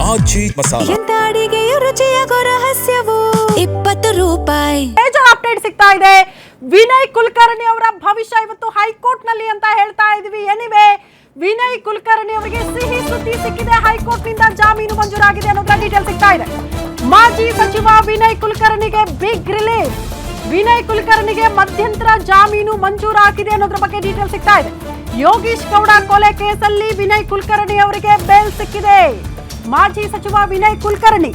ಮಾಜಿ ಮಸಾಲ. ಎಂತ ಅಡಿಗೆಯ ರುಚಿಯಾಗೋ ರಹಸ್ಯವು 20 ರೂಪಾಯಿ. ಮೇಜರ್ ಅಪ್ಡೇಟ್ ಸಿಗ್ತಾ ಇದೆ. ವಿನಯ್ ಕುಲಕರ್ಣಿ ಅವರ ಭವಿಷ್ಯ ಇವತ್ತು ಹೈಕೋರ್ಟ್ ನಲ್ಲಿ ಅಂತ ಹೇಳ್ತಾ ಇದೀವಿ. ಎನಿವೆ ವಿನಯ್ ಕುಲಕರ್ಣಿ ಅವರಿಗೆ ಸಿಹಿ ಸುದ್ದಿ ಸಿಕ್ಕಿದೆ. ಹೈಕೋರ್ಟ್ ನಿಂದ ಜಾಮೀನು ಮಂಜೂರಾಗಿದೆ ಅನ್ನೋದ್ರ ಡೀಟೇಲ್ ಸಿಗ್ತಾ ಇದೆ. ಮಾಜಿ ಸಚಿವ ವಿನಯ್ ಕುಲಕರ್ಣಿಗೆ ಬಿಗ್ ರಿಲೀಫ್. ವಿನಯ್ ಕುಲಕರ್ಣಿಗೆ ಮಧ್ಯಂತರ ಜಾಮೀನು ಮಂಜೂರಾಗಿದೆ ಅನ್ನೋದ್ರ ಬಗ್ಗೆ ಡೀಟೇಲ್ ಸಿಗ್ತಾ ಇದೆ. ಯೋಗೀಶ್ ಗೌಡ ಕೊಲೆ ಕೇಸಲ್ಲಿ ವಿನಯ್ ಕುಲಕರ್ಣಿ ಅವರಿಗೆ ಬೇಲ್ ಸಿಕ್ಕಿದೆ. ಮಾಜಿ ಸಚಿವ ವಿನಯ್ ಕುಲಕರ್ಣಿ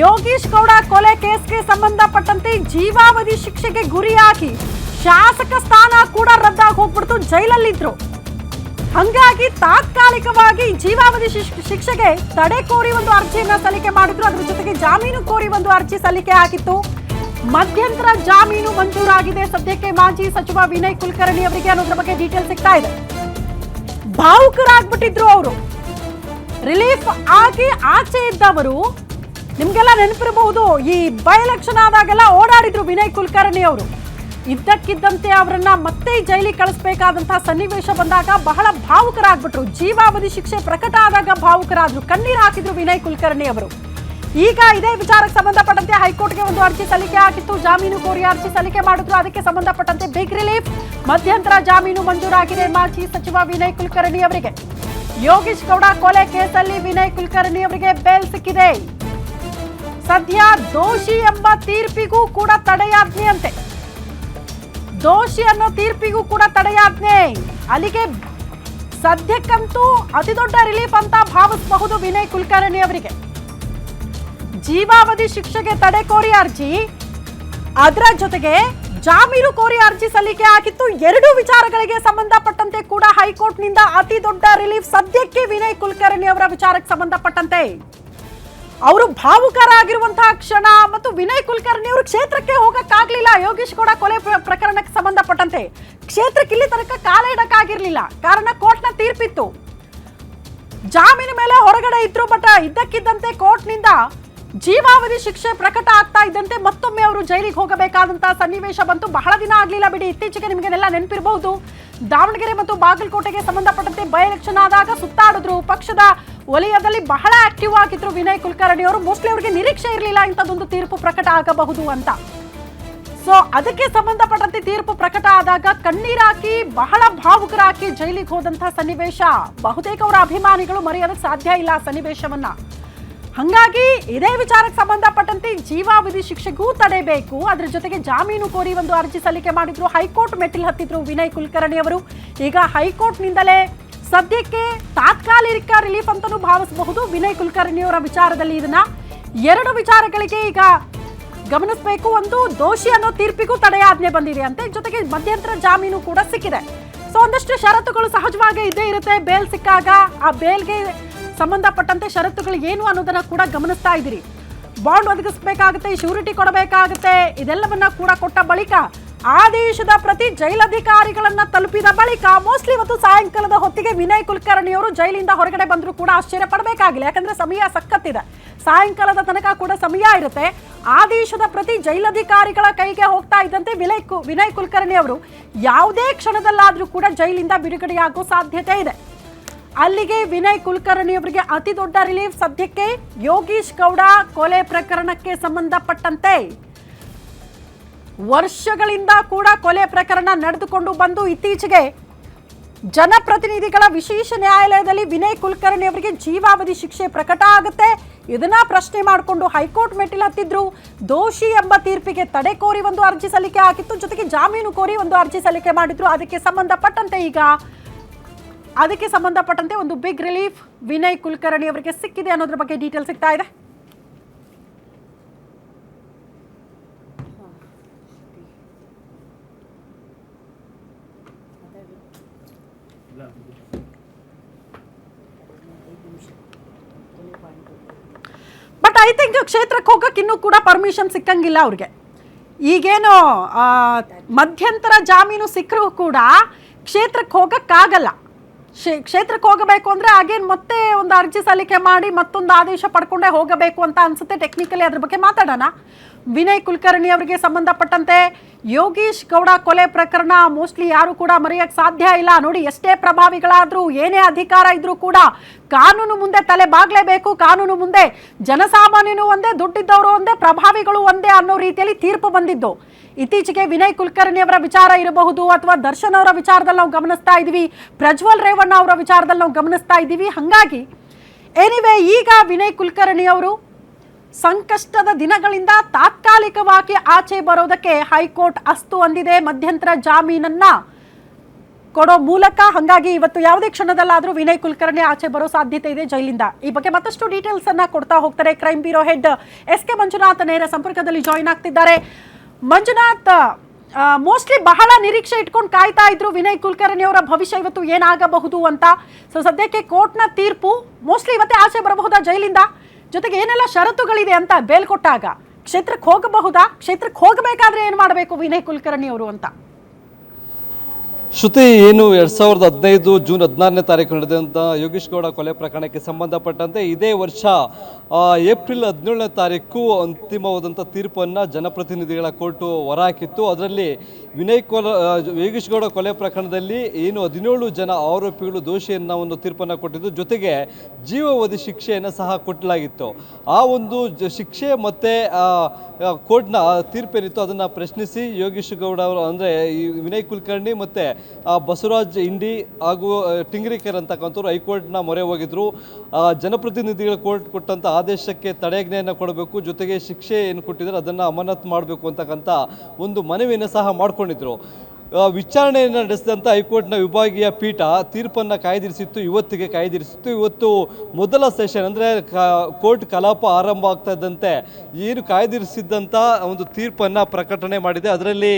ಯೋಗೀಶ್ ಗೌಡ ಕೊಲೆ ಕೇಸ್ಗೆ ಸಂಬಂಧಪಟ್ಟಂತೆ ಜೀವಾವಧಿ ಶಿಕ್ಷೆಗೆ ಗುರಿಯಾಗಿ ಶಾಸಕ ಸ್ಥಾನ ಕೂಡ ರದ್ದಾಗಿ ಹೋಗ್ಬಿಡ್ತು, ಜೈಲಲ್ಲಿದ್ರು. ಹಂಗಾಗಿ ತಾತ್ಕಾಲಿಕವಾಗಿ ಜೀವಾವಧಿ ಶಿಕ್ಷೆಗೆ ತಡೆ ಕೋರಿ ಒಂದು ಅರ್ಜಿಯನ್ನ ಸಲ್ಲಿಕೆ ಮಾಡಿದ್ರು. ಅದರ ಜೊತೆಗೆ ಜಾಮೀನು ಕೋರಿ ಒಂದು ಅರ್ಜಿ ಸಲ್ಲಿಕೆ ಆಗಿತ್ತು. ಮಧ್ಯಂತರ ಜಾಮೀನು ಮಂಜೂರಾಗಿದೆ ಸದ್ಯಕ್ಕೆ ಮಾಜಿ ಸಚಿವ ವಿನಯ್ ಕುಲಕರ್ಣಿ ಅವರಿಗೆ ಅನ್ನೋದ್ರ ಬಗ್ಗೆ ಡೀಟೇಲ್ ಸಿಗ್ತಾ ಇದೆ. ಭಾವುಕರಾಗ್ಬಿಟ್ಟಿದ್ರು ಅವರು. ರಿಲೀಫ್ ಆಗಿ ಆಚೆ ಇದ್ದವರು, ನಿಮ್ಗೆಲ್ಲ ನೆನಪಿರಬಹುದು, ಈ ಬೈ ಎಲೆಕ್ಷನ್ ಆದಾಗೆಲ್ಲ ಓಡಾಡಿದ್ರು ವಿನಯ್ ಕುಲಕರ್ಣಿ ಅವರು. ಇದ್ದಕ್ಕಿದ್ದಂತೆ ಅವರನ್ನ ಮತ್ತೆ ಜೈಲಿಗೆ ಕಳಿಸಬೇಕಾದಂತಹ ಸನ್ನಿವೇಶ ಬಂದಾಗ ಬಹಳ ಭಾವುಕರಾಗ್ಬಿಟ್ರು. ಜೀವಾವಧಿ ಶಿಕ್ಷೆ ಪ್ರಕಟ ಆದಾಗ ಭಾವುಕರಾದ್ರು, ಕಣ್ಣೀರು ಹಾಕಿದ್ರು ವಿನಯ್ ಕುಲಕರ್ಣಿ ಅವರು. ಈಗ ಇದೇ ವಿಚಾರಕ್ಕೆ ಸಂಬಂಧಪಟ್ಟಂತೆ ಹೈಕೋರ್ಟ್ಗೆ ಒಂದು ಅರ್ಜಿ ಸಲ್ಲಿಕೆ ಆಗಿತ್ತು. ಜಾಮೀನು ಕೋರಿ ಅರ್ಜಿ ಸಲ್ಲಿಕೆ ಮಾಡಿದ್ರು. ಅದಕ್ಕೆ ಸಂಬಂಧಪಟ್ಟಂತೆ ಬಿಗ್ ರಿಲೀಫ್, ಮಧ್ಯಂತರ ಜಾಮೀನು ಮಂಜೂರಾಗಿದೆ ಮಾಜಿ ಸಚಿವ ವಿನಯ್ ಕುಲಕರ್ಣಿ ಅವರಿಗೆ. ಯೋಗೀಶ್ ಗೌಡ ಕೊಲೆ ಕೇಸಲ್ಲಿ ವಿನಯ್ ಕುಲಕರ್ಣಿ ಅವರಿಗೆ ಬೇಲ್ ಸಿಕ್ಕಿದೆ. ಸದ್ಯ ದೋಷಿ ಎಂಬ ತೀರ್ಪಿಗೂ ಕೂಡ ತಡೆಯಾಜ್ಞೆ ಅಂತೆ. ದೋಷಿ ಅನ್ನೋ ತೀರ್ಪಿಗೂ ಕೂಡ ತಡೆಯಾಜ್ಞೆ. ಅಲ್ಲಿಗೆ ಸದ್ಯಕ್ಕಂತೂ ಅತಿ ದೊಡ್ಡ ರಿಲೀಫ್ ಅಂತ ಭಾವಿಸಬಹುದು ವಿನಯ್ ಕುಲಕರ್ಣಿ ಅವರಿಗೆ. ಜೀವಾವಧಿ ಶಿಕ್ಷೆಗೆ ತಡೆ ಕೋರಿ ಅರ್ಜಿ, ಅದರ ಜೊತೆಗೆ ಜಾಮೀನು ಕೋರಿ ಅರ್ಜಿ ಸಲ್ಲಿಕೆ ಆಗಿತ್ತು. ಎರಡೂ ವಿಚಾರಗಳಿಗೆ ಸಂಬಂಧಪಟ್ಟಂತೆ ಕೂಡ ಹೈಕೋರ್ಟ್ ನಿಂದ ಅತಿ ದೊಡ್ಡ ರಿಲೀಫ್ ಸದ್ಯಕ್ಕೆ ವಿನಯ್ ಕುಲಕರ್ಣಿ ಅವರ ವಿಚಾರಕ್ಕೆ ಸಂಬಂಧಪಟ್ಟಂತೆ. ಅವರು ಭಾವುಕರಾಗಿರುವಂತಹ ಕ್ಷಣ ಮತ್ತು ವಿನಯ್ ಕುಲಕರ್ಣಿ ಅವರು ಕ್ಷೇತ್ರಕ್ಕೆ ಹೋಗಕ್ಕಾಗ್ಲಿಲ್ಲ. ಯೋಗೀಶ್ ಗೌಡ ಕೊಲೆ ಪ್ರಕರಣಕ್ಕೆ ಸಂಬಂಧಪಟ್ಟಂತೆ ಕ್ಷೇತ್ರಕ್ಕೆ ಇಲ್ಲಿ ತನಕ ಕಾಲ ಇಡಕ್ಕಾಗಿರ್ಲಿಲ್ಲ, ಕಾರಣ ಕೋರ್ಟ್ನ ತೀರ್ಪಿತ್ತು. ಜಾಮೀನು ಮೇಲೆ ಹೊರಗಡೆ ಇದ್ರು. ಬಟ್ ಇದ್ದಕ್ಕಿದ್ದಂತೆ ಕೋರ್ಟ್ನಿಂದ ಜೀವಾವಧಿ ಶಿಕ್ಷೆ ಪ್ರಕಟ ಆಗ್ತಾ ಇದ್ದಂತೆ ಮತ್ತೊಮ್ಮೆ ಅವರು ಜೈಲಿಗೆ ಹೋಗಬೇಕಾದಂತಹ ಸನ್ನಿವೇಶ ಬಂತು. ಬಹಳ ದಿನ ಆಗ್ಲಿಲ್ಲ ಬಿಡಿ. ಇತ್ತೀಚೆಗೆ ನಿಮಗೆಲ್ಲ ನೆನಪಿರಬಹುದು, ದಾವಣಗೆರೆ ಮತ್ತು ಬಾಗಲಕೋಟೆಗೆ ಸಂಬಂಧಪಟ್ಟಂತೆ ಬೈ ಎಲೆಕ್ಷನ್ ಆದಾಗ ಸುತ್ತಾಡಿದ್ರು. ಪಕ್ಷದ ವಲಯದಲ್ಲಿ ಬಹಳ ಆಕ್ಟಿವ್ ಆಗಿದ್ರು ವಿನಯ್ ಕುಲಕರ್ಣಿ ಅವರು. ಮೋಸ್ಟ್ಲಿ ಅವರಿಗೆ ನಿರೀಕ್ಷೆ ಇರಲಿಲ್ಲ ಇಂಥದ್ದೊಂದು ತೀರ್ಪು ಪ್ರಕಟ ಆಗಬಹುದು ಅಂತ. ಸೊ ಅದಕ್ಕೆ ಸಂಬಂಧಪಟ್ಟಂತೆ ತೀರ್ಪು ಪ್ರಕಟ ಆದಾಗ ಕಣ್ಣೀರಾಕಿ ಬಹಳ ಭಾವುಕರಾಕಿ ಜೈಲಿಗೆ ಹೋದಂತಹ ಸನ್ನಿವೇಶ ಬಹುತೇಕ ಅವರ ಅಭಿಮಾನಿಗಳು ಮರೆಯೋದಕ್ಕೆ ಸಾಧ್ಯ ಇಲ್ಲ ಆ ಸನ್ನಿವೇಶವನ್ನ. ಹಂಗಾಗಿ ಇದೇ ವಿಚಾರಕ್ಕೆ ಸಂಬಂಧಪಟ್ಟಂತೆ ಜೀವಾವಧಿ ಶಿಕ್ಷೆಗೂ ತಡೆಬೇಕು. ಅದ್ರ ಜೊತೆಗೆ ಜಾಮೀನು ಕೋರಿ ಒಂದು ಅರ್ಜಿ ಸಲ್ಲಿಕೆ ಮಾಡಿದ್ರು. ಹೈಕೋರ್ಟ್ ಮೆಟ್ಟಿಲು ಹತ್ತಿದ್ರು ವಿನಯ್ ಕುಲಕರ್ಣಿ ಅವರು. ಈಗ ಹೈಕೋರ್ಟ್ ನಿಂದಲೇ ಸದ್ಯಕ್ಕೆ ತಾತ್ಕಾಲಿಕ ರಿಲೀಫ್ ಅಂತಾನೂ ಭಾವಿಸಬಹುದು ವಿನಯ್ ಕುಲಕರ್ಣಿ ಅವರ ವಿಚಾರದಲ್ಲಿ. ಇದನ್ನ ಎರಡು ವಿಚಾರಗಳಿಗೆ ಈಗ ಗಮನಿಸಬೇಕು. ಒಂದು, ದೋಷಿ ಅನ್ನೋ ತೀರ್ಪಿಗೂ ತಡೆಯಾಜ್ಞೆ ಬಂದಿದೆ ಅಂತೆ, ಜೊತೆಗೆ ಮಧ್ಯಂತರ ಜಾಮೀನು ಕೂಡ ಸಿಕ್ಕಿದೆ. ಸೊ ಒಂದಷ್ಟು ಷರತ್ತುಗಳು ಸಹಜವಾಗಿ ಇದ್ದೇ ಇರುತ್ತೆ. ಬೇಲ್ ಸಿಕ್ಕಾಗ ಆ ಬೇಲ್ಗೆ ಸಂಬಂಧಪಟ್ಟಂತೆ ಷರತ್ತುಗಳು ಏನು ಅನ್ನೋದನ್ನ ಕೂಡ ಗಮನಿಸ್ತಾ ಇದ್ದೀರಿ. ಬಾಂಡ್ ಒದಗಿಸಬೇಕಾಗುತ್ತೆ, ಶ್ಯೂರಿಟಿ ಕೊಡಬೇಕಾಗುತ್ತೆ. ಇದೆಲ್ಲವನ್ನ ಕೂಡ ಕೊಟ್ಟ ಬಳಿಕ ಆದೇಶದ ಪ್ರತಿ ಜೈಲಧಿಕಾರಿಗಳನ್ನ ತಲುಪಿದ ಬಳಿಕ ಮೋಸ್ಟ್ಲಿ ಇವತ್ತು ಸಾಯಂಕಾಲದ ಹೊತ್ತಿಗೆ ವಿನಯ್ ಕುಲಕರ್ಣಿ ಅವರು ಜೈಲಿಂದ ಹೊರಗಡೆ ಬಂದರೂ ಕೂಡ ಆಶ್ಚರ್ಯ ಪಡಬೇಕಾಗಿಲ್ಲ. ಯಾಕಂದ್ರೆ ಸಮಯ ಸಖತ್ತಿದೆ, ಸಾಯಂಕಾಲದ ತನಕ ಕೂಡ ಸಮಯ ಇರುತ್ತೆ. ಆದೇಶದ ಪ್ರತಿ ಜೈಲಧಿಕಾರಿಗಳ ಕೈಗೆ ಹೋಗ್ತಾ ಇದ್ದಂತೆ ವಿನಯ್ ಕುಲಕರ್ಣಿ ಅವರು ಯಾವುದೇ ಕ್ಷಣದಲ್ಲಾದ್ರೂ ಕೂಡ ಜೈಲಿಂದ ಬಿಡುಗಡೆಯಾಗೋ ಸಾಧ್ಯತೆ ಇದೆ. ಅಲ್ಲಿಗೆ ವಿನಯ್ ಕುಲಕರ್ಣಿ ಅವರಿಗೆ ಅತಿ ದೊಡ್ಡ ರಿಲೀಫ್ ಸದ್ಯಕ್ಕೆ. ಯೋಗೀಶ್ ಗೌಡ ಕೊಲೆ ಪ್ರಕರಣಕ್ಕೆ ಸಂಬಂಧಪಟ್ಟಂತೆ ವರ್ಷಗಳಿಂದ ಕೂಡ ಕೊಲೆ ಪ್ರಕರಣ ನಡೆದುಕೊಂಡು ಬಂದು ಇತ್ತೀಚೆಗೆ ಜನಪ್ರತಿನಿಧಿಗಳ ವಿಶೇಷ ನ್ಯಾಯಾಲಯದಲ್ಲಿ ವಿನಯ್ ಕುಲಕರ್ಣಿ ಅವರಿಗೆ ಜೀವಾವಧಿ ಶಿಕ್ಷೆ ಪ್ರಕಟ ಆಗುತ್ತೆ. ಇದನ್ನ ಪ್ರಶ್ನೆ ಮಾಡಿಕೊಂಡು ಹೈಕೋರ್ಟ್ ಮೆಟ್ಟಿಲು ಹತ್ತಿದ್ರು. ದೋಷಿ ಎಂಬ ತೀರ್ಪಿಗೆ ತಡೆ ಕೋರಿ ಒಂದು ಅರ್ಜಿ ಸಲ್ಲಿಕೆ ಆಗಿತ್ತು, ಜೊತೆಗೆ ಜಾಮೀನು ಕೋರಿ ಒಂದು ಅರ್ಜಿ ಸಲ್ಲಿಕೆ ಮಾಡಿದ್ರು. ಅದಕ್ಕೆ ಸಂಬಂಧಪಟ್ಟಂತೆ ಒಂದು ಬಿಗ್ ರಿಲೀಫ್ ವಿನಯ್ ಕುಲಕರ್ಣಿ ಅವರಿಗೆ ಸಿಕ್ಕಿದೆ ಅನ್ನೋದ್ರ ಬಗ್ಗೆ ಡೀಟೇಲ್ ಸಿಗ್ತಾ ಇದೆ. ಬಟ್ ಐ ಥಿಂಕ್ ಕ್ಷೇತ್ರಕ್ಕೆ ಹೋಗಕ್ಕೆ ಇನ್ನೂ ಕೂಡ ಪರ್ಮಿಷನ್ ಸಿಕ್ಕಂಗಿಲ್ಲ ಅವ್ರಿಗೆ. ಈಗೇನು ಮಧ್ಯಂತರ ಜಾಮೀನು ಸಿಕ್ಕರೂ ಕೂಡ ಕ್ಷೇತ್ರಕ್ಕೆ ಹೋಗಕ್ಕಾಗಲ್ಲ. ಕ್ಷೇತ್ರಕ್ಕೆ ಹೋಗಬೇಕು ಅಂದ್ರೆ ಅಗೇನ್ ಮತ್ತೆ ಒಂದು ಅರ್ಜಿ ಸಲ್ಲಿಕೆ ಮಾಡಿ ಮತ್ತೊಂದು ಆದೇಶ ಪಡ್ಕೊಂಡೇ ಹೋಗಬೇಕು ಅಂತ ಅನ್ಸುತ್ತೆ. ಟೆಕ್ನಿಕಲಿ ಅದ್ರ ಬಗ್ಗೆ ಮಾತಾಡೋಣ. ವಿನಯ್ ಕುಲಕರ್ಣಿ ಅವರಿಗೆ ಸಂಬಂಧಪಟ್ಟಂತೆ ಯೋಗೀಶ್ ಗೌಡ ಕೊಲೆ ಪ್ರಕರಣ ಮೋಸ್ಟ್ಲಿ ಯಾರು ಕೂಡ ಮರೆಯಕ್ಕೆ ಸಾಧ್ಯ ಇಲ್ಲ. ನೋಡಿ, ಎಷ್ಟೇ ಪ್ರಭಾವಿಗಳಾದ್ರೂ ಏನೇ ಅಧಿಕಾರ ಇದ್ರೂ ಕೂಡ ಕಾನೂನು ಮುಂದೆ ತಲೆ ಬಾಗ್ಲೇಬೇಕು. ಕಾನೂನು ಮುಂದೆ ಜನಸಾಮಾನ್ಯನು ಒಂದೇ, ದುಡ್ಡಿದ್ದವರು ಒಂದೇ, ಪ್ರಭಾವಿಗಳು ಒಂದೇ ಅನ್ನೋ ರೀತಿಯಲ್ಲಿ ತೀರ್ಪು ಬಂದಿದ್ದು. ಇತ್ತೀಚೆಗೆ ವಿನಯ್ ಕುಲಕರ್ಣಿ ಅವರ ವಿಚಾರ ಇರಬಹುದು, ಅಥವಾ ದರ್ಶನ್ ಅವರ ವಿಚಾರದಲ್ಲಿ ನಾವು ಗಮನಿಸ್ತಾ ಇದ್ದೀವಿ, ಪ್ರಜ್ವಲ್ ರೇವಣ್ಣ ಅವರ ವಿಚಾರದಲ್ಲಿ ನಾವು ಗಮನಿಸ್ತಾ ಇದ್ದೀವಿ. ಹಾಗಾಗಿ ಎನಿವೆ ಈಗ ವಿನಯ್ ಕುಲಕರ್ಣಿ ಅವರು ಸಂಕಷ್ಟದ ದಿನಗಳಿಂದ ತಾತ್ಕಾಲಿಕವಾಗಿ ಆಚೆ ಬರೋದಕ್ಕೆ ಹೈಕೋರ್ಟ್ ಅಸ್ತು ಅಂದಿದೆ, ಮಧ್ಯಂತರ ಜಾಮೀನನ್ನ ಕೊಡೋ ಮೂಲಕ. ಹಾಗಾಗಿ ಇವತ್ತು ಯಾವುದೇ ಕ್ಷಣದಲ್ಲಾದರೂ ವಿನಯ್ ಕುಲಕರ್ಣಿ ಆಚೆ ಬರೋ ಸಾಧ್ಯತೆ ಇದೆ ಜೈಲಿಂದ. ಈ ಬಗ್ಗೆ ಮತ್ತಷ್ಟು ಡೀಟೇಲ್ಸ್ ಅನ್ನ ಕೊಡ್ತಾ ಹೋಗ್ತಾರೆ crime bureau head S K Manjunath ನೇರ ಸಂಪರ್ಕದಲ್ಲಿ ಜಾಯಿನ್ ಆಗ್ತಿದ್ದಾರೆ. ಮಂಜುನಾಥ್, ಮೋಸ್ಟ್ಲಿ ಬಹಳ ನಿರೀಕ್ಷೆ ಇಟ್ಕೊಂಡು ಕಾಯ್ತಾ ಇದ್ರು ವಿನಯ್ ಕುಲಕರ್ಣಿ ಅವರ ಭವಿಷ್ಯ ಇವತ್ತು ಏನಾಗಬಹುದು ಅಂತ. ಸೊ ಸದ್ಯಕ್ಕೆ ಕೋರ್ಟ್ನ ತೀರ್ಪು ಮೋಸ್ಟ್ಲಿ ಇವತ್ತೇ ಆಚೆ ಬರಬಹುದಾ ಜೈಲಿಂದ? ಜೊತೆಗೆ ಏನೆಲ್ಲ ಷರತ್ತುಗಳಿದೆ ಅಂತ ಬೇಲ್ ಕೊಟ್ಟಾಗ ಕ್ಷೇತ್ರಕ್ಕೆ ಹೋಗಬಹುದಾ? ಕ್ಷೇತ್ರಕ್ಕೆ ಹೋಗಬೇಕಾದ್ರೆ ಏನು ಮಾಡಬೇಕು ವಿನಯ್ ಕುಲಕರ್ಣಿ ಅವರು ಅಂತ? ಶ್ರುತಿ, ಏನು 2015 ಜೂನ್ 16ನೇ ತಾರೀಕು ನಡೆದಂಥ ಯೋಗೀಶ್ ಗೌಡ ಕೊಲೆ ಪ್ರಕರಣಕ್ಕೆ ಸಂಬಂಧಪಟ್ಟಂತೆ ಇದೇ ವರ್ಷ ಏಪ್ರಿಲ್ 17ನೇ ತಾರೀಕು ಅಂತಿಮವಾದಂಥ ತೀರ್ಪನ್ನು ಜನಪ್ರತಿನಿಧಿಗಳ ಕೋರ್ಟು ಹೊರಹಾಕಿತ್ತು. ಅದರಲ್ಲಿ ಯೋಗೀಶ್ ಗೌಡ ಕೊಲೆ ಪ್ರಕರಣದಲ್ಲಿ ಏನು 17 ಜನ ಆರೋಪಿಗಳು ದೋಷಿಯನ್ನು ಒಂದು ತೀರ್ಪನ್ನು ಕೊಟ್ಟಿದ್ದು, ಜೊತೆಗೆ ಜೀವಾವಧಿ ಶಿಕ್ಷೆಯನ್ನು ಸಹ ಕೊಟ್ಟಲಾಗಿತ್ತು. ಆ ಒಂದು ಶಿಕ್ಷೆ ಮತ್ತು ಕೋರ್ಟ್ನ ತೀರ್ಪೇನಿತ್ತು ಅದನ್ನು ಪ್ರಶ್ನಿಸಿ ಯೋಗೀಶ್ ಗೌಡ ಅವರು ಅಂದರೆ ಈ ವಿನಯ್ ಕುಲಕರ್ಣಿ ಮತ್ತು ಬಸವರಾಜ್ ಇಂಡಿ ಹಾಗೂ ಟಿಂಗ್ರಿಕರ್ ಅಂತಕ್ಕಂಥವ್ರು ಹೈಕೋರ್ಟ್ನ ಮೊರೆ ಹೋಗಿದ್ರು. ಜನಪ್ರತಿನಿಧಿಗಳ ಕೋರ್ಟ್ ಕೊಟ್ಟಂಥ ಆದೇಶಕ್ಕೆ ತಡೆಯಾಜ್ಞೆಯನ್ನು ಕೊಡಬೇಕು, ಜೊತೆಗೆ ಶಿಕ್ಷೆ ಏನು ಕೊಟ್ಟಿದ್ದಾರೆ ಅದನ್ನು ಅಮಾನತು ಮಾಡಬೇಕು ಅಂತಕ್ಕಂಥ ಒಂದು ಮನವಿಯನ್ನು ಸಹ ಮಾಡಿಕೊಂಡಿದ್ರು. ವಿಚಾರಣೆಯನ್ನು ನಡೆಸಿದಂಥ ಹೈಕೋರ್ಟ್ನ ವಿಭಾಗೀಯ ಪೀಠ ತೀರ್ಪನ್ನು ಕಾಯ್ದಿರಿಸಿತ್ತು, ಇವತ್ತಿಗೆ ಕಾಯ್ದಿರಿಸಿತ್ತು. ಇವತ್ತು ಮೊದಲ ಸೆಷನ್ ಅಂದರೆ ಕೋರ್ಟ್ ಕಲಾಪ ಆರಂಭ ಆಗ್ತಾ ಇದ್ದಂತೆ ಏನು ಕಾಯ್ದಿರಿಸಿದ್ದಂಥ ಒಂದು ತೀರ್ಪನ್ನು ಪ್ರಕಟಣೆ ಮಾಡಿದೆ. ಅದರಲ್ಲಿ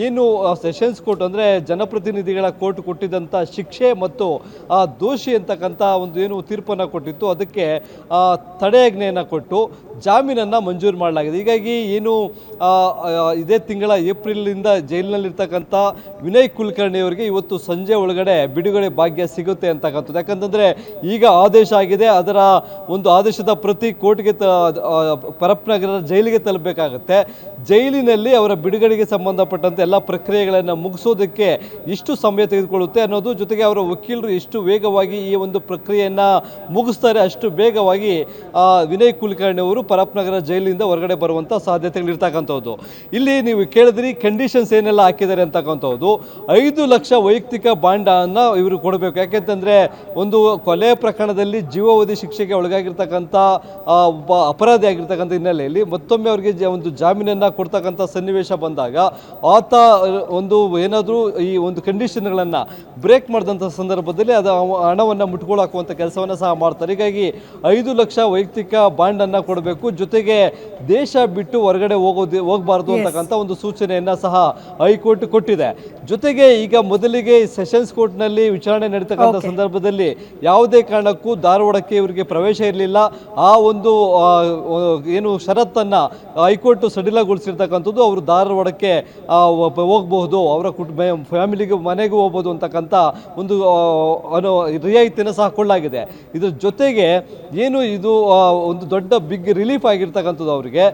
ಏನು ಸೆಷನ್ಸ್ ಕೋರ್ಟ್ ಅಂದರೆ ಜನಪ್ರತಿನಿಧಿಗಳ ಕೋರ್ಟ್ ಕೊಟ್ಟಿದ್ದಂಥ ಶಿಕ್ಷೆ ಮತ್ತು ದೋಷಿ ಅಂತಕ್ಕಂಥ ಒಂದು ಏನು ತೀರ್ಪನ್ನು ಕೊಟ್ಟಿತ್ತು ಅದಕ್ಕೆ ತಡೆಯಾಜ್ಞೆಯನ್ನು ಕೊಟ್ಟು ಜಾಮೀನನ್ನು ಮಂಜೂರು ಮಾಡಲಾಗಿದೆ. ಹೀಗಾಗಿ ಏನು ಇದೇ ತಿಂಗಳ ಏಪ್ರಿಲಿಂದ ಜೈಲಿನಲ್ಲಿರ್ತಕ್ಕಂಥ ವಿನಯ್ ಕುಲಕರ್ಣಿ ಅವರಿಗೆ ಇವತ್ತು ಸಂಜೆ ಒಳಗಡೆ ಬಿಡುಗಡೆ ಭಾಗ್ಯ ಸಿಗುತ್ತೆ ಅಂತಕ್ಕಂಥದ್ದು. ಯಾಕಂತಂದರೆ ಈಗ ಆದೇಶ ಆಗಿದೆ, ಅದರ ಒಂದು ಆದೇಶದ ಪ್ರತಿ ಕೋರ್ಟ್ಗೆ ಪರಪ್ಪನಗರ ಜೈಲಿಗೆ ತಲುಪಬೇಕಾಗತ್ತೆ. ಜೈಲಿನಲ್ಲಿ ಅವರ ಬಿಡುಗಡೆಗೆ ಸಂಬಂಧಪಟ್ಟಂತೆ ಎಲ್ಲ ಪ್ರಕ್ರಿಯೆಗಳನ್ನು ಮುಗಿಸೋದಕ್ಕೆ ಎಷ್ಟು ಸಮಯ ತೆಗೆದುಕೊಳ್ಳುತ್ತೆ ಅನ್ನೋದು, ಜೊತೆಗೆ ಅವರ ವಕೀಲರು ಎಷ್ಟು ವೇಗವಾಗಿ ಈ ಒಂದು ಪ್ರಕ್ರಿಯೆಯನ್ನು ಮುಗಿಸ್ತಾರೆ ಅಷ್ಟು ಬೇಗವಾಗಿ ವಿನಯ್ ಕುಲಕರ್ಣಿ ಅವರು ಪರಪ್ಪನಗರ ಜೈಲಿನಿಂದ ಹೊರಗಡೆ ಬರುವಂಥ ಸಾಧ್ಯತೆಗಳಿರ್ತಕ್ಕಂಥದ್ದು. ಇಲ್ಲಿ ನೀವು ಕೇಳಿದ್ರಿ ಕಂಡೀಷನ್ಸ್ ಏನೆಲ್ಲ ಹಾಕಿದ್ದಾರೆ ಅಂತಕ್ಕಂಥದ್ದು. 5 ಲಕ್ಷ ವೈಯಕ್ತಿಕ ಬಾಂಡನ್ನು ಇವರು ಕೊಡಬೇಕು. ಯಾಕೆಂತಂದರೆ ಒಂದು ಕೊಲೆ ಪ್ರಕರಣದಲ್ಲಿ ಜೀವಾವಧಿ ಶಿಕ್ಷೆಗೆ ಒಳಗಾಗಿರ್ತಕ್ಕಂಥ ಒಬ್ಬ ಅಪರಾಧಿ ಆಗಿರ್ತಕ್ಕಂಥ ಹಿನ್ನೆಲೆಯಲ್ಲಿ ಮತ್ತೊಮ್ಮೆ ಅವರಿಗೆ ಒಂದು ಜಾಮೀನನ್ನು ಕೊಡ್ತಕ್ಕಂಥ ಸನ್ನಿವೇಶ ಬಂದಾಗ ಆತ ಒಂದು ಏನಾದರೂ ಈ ಒಂದು ಕಂಡೀಷನ್ಗಳನ್ನು ಬ್ರೇಕ್ ಮಾಡಿದಂಥ ಸಂದರ್ಭದಲ್ಲಿ ಅದು ಹಣವನ್ನು ಮುಟ್ಕೊಳ್ಳಾಕುವಂಥ ಕೆಲಸವನ್ನು ಸಹ ಮಾಡ್ತಾರೆ. ಹೀಗಾಗಿ 5 ಲಕ್ಷ ವೈಯಕ್ತಿಕ ಬಾಂಡನ್ನು ಕೊಡಬೇಕು, ಜೊತೆಗೆ ದೇಶ ಬಿಟ್ಟು ಹೊರಗಡೆ ಹೋಗಬಾರ್ದು ಅಂತಕ್ಕಂಥ ಒಂದು ಸೂಚನೆಯನ್ನು ಸಹ ಹೈಕೋರ್ಟ್ ಕೊಟ್ಟಿದೆ. ಜೊತೆಗೆ ಈಗ ಮೊದಲಿಗೆ ಸೆಷನ್ಸ್ ಕೋರ್ಟ್ನಲ್ಲಿ ವಿಚಾರಣೆ ನಡೀತಕ್ಕಂಥ ಸಂದರ್ಭದಲ್ಲಿ ಯಾವುದೇ ಕಾರಣಕ್ಕೂ ಧಾರವಾಡಕ್ಕೆ ಇವರಿಗೆ ಪ್ರವೇಶ ಇರಲಿಲ್ಲ. ಆ ಒಂದು ಏನು ಷರತ್ತನ್ನು ಹೈಕೋರ್ಟ್ ಸಡಿಲಗೊಳಿಸಿರ್ತಕ್ಕಂಥದ್ದು, ಅವರು ಧಾರವಾಡಕ್ಕೆ ಹೋಗಬಹುದು, ಅವರ ಫ್ಯಾಮಿಲಿಗೆ ಮನೆಗೂ ಹೋಗ್ಬೋದು ಅಂತಕ್ಕಂಥ ಒಂದು ರಿಯಾಯಿತಿಯನ್ನು ಸಹ ಕೊಳ್ಳಲಾಗಿದೆ. ಇದ್ರ ಜೊತೆಗೆ ಏನು ಇದು ಒಂದು ದೊಡ್ಡ ಬಿಗ್ ರಿಲೀಫ್ ಆಗಿರ್ತಕ್ಕಂಥದ್ದು ಅವರಿಗೆ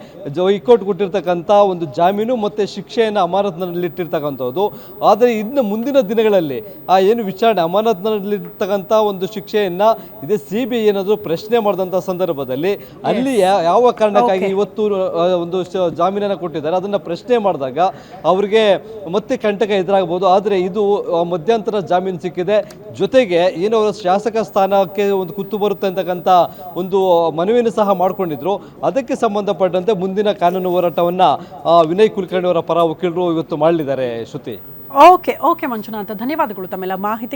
ಹೈಕೋರ್ಟ್ ಕೊಟ್ಟಿರ್ತಕ್ಕಂಥ ಒಂದು ಜಾಮೀನು ಮತ್ತು ಶಿಕ್ಷೆಯನ್ನು ಅಮಾನತಿನಲ್ಲಿಟ್ಟಿರ್ತಕ್ಕಂಥದ್ದು. ಆದರೆ ಇನ್ನು ಮುಂದಿನ ದಿನಗಳಲ್ಲಿ ಆ ಏನು ವಿಚಾರಣೆ ಅಮಾನತಿನಲ್ಲಿರ್ತಕ್ಕಂಥ ಒಂದು ಶಿಕ್ಷೆಯನ್ನು ಇದೇ CBI ಏನಾದರೂ ಪ್ರಶ್ನೆ ಮಾಡಿದಂಥ ಸಂದರ್ಭದಲ್ಲಿ ಅಲ್ಲಿ ಯಾವ ಕಾರಣಕ್ಕಾಗಿ ಇವತ್ತು ಒಂದು ಜಾಮೀನನ್ನು ಕೊಟ್ಟಿದ್ದಾರೆ ಅದನ್ನು ಪ್ರಶ್ನೆ ಮಾಡಿದಾಗ ಅವರಿಗೆ ಮತ್ತೆ ಕಂಟಕ ಎದುರಾಗಬಹುದು. ಆದರೆ ಇದು ಮಧ್ಯಂತರ ಜಾಮೀನು ಸಿಕ್ಕಿದೆ, ಜೊತೆಗೆ ಏನು ಅವರ ಶಾಸಕ ಸ್ಥಾನಕ್ಕೆ ಒಂದು ಕುತ್ತು ಬರುತ್ತೆ ಅಂತಕ್ಕಂಥ ಒಂದು ಮನವಿಯನ್ನು ಸಹ ಮಾಡಿಕೊಂಡಿದ್ರು. ಅದಕ್ಕೆ ಸಂಬಂಧಪಟ್ಟಂತೆ ಮುಂದಿನ ಕಾನೂನು ಹೋರಾಟವನ್ನು ವಿನಯ್ ಕುಲಕರ್ಣಿ ಅವರ ಪರ ವಕೀಲರು ಇವತ್ತು ಮಾಡಲಿದ್ದಾರೆ. ಶ್ರುತಿ, ಓಕೆ ಮಂಜುನಾಥ್, ಧನ್ಯವಾದಗಳು ತಮ್ಮೆಲ್ಲ ಮಾಹಿತಿ.